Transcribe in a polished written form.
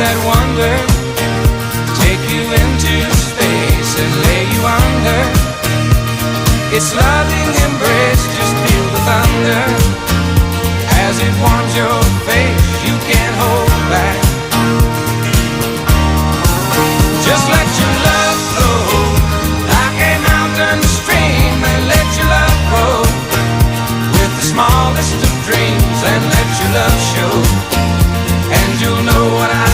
that wonder, take you into space and lay you under. Its loving embrace, just feel the thunder as it warms your face. You can't hold back. Just let your love flow like a mountain stream, and let your love grow with the smallest of dreams, and let your love show, and you'll know what I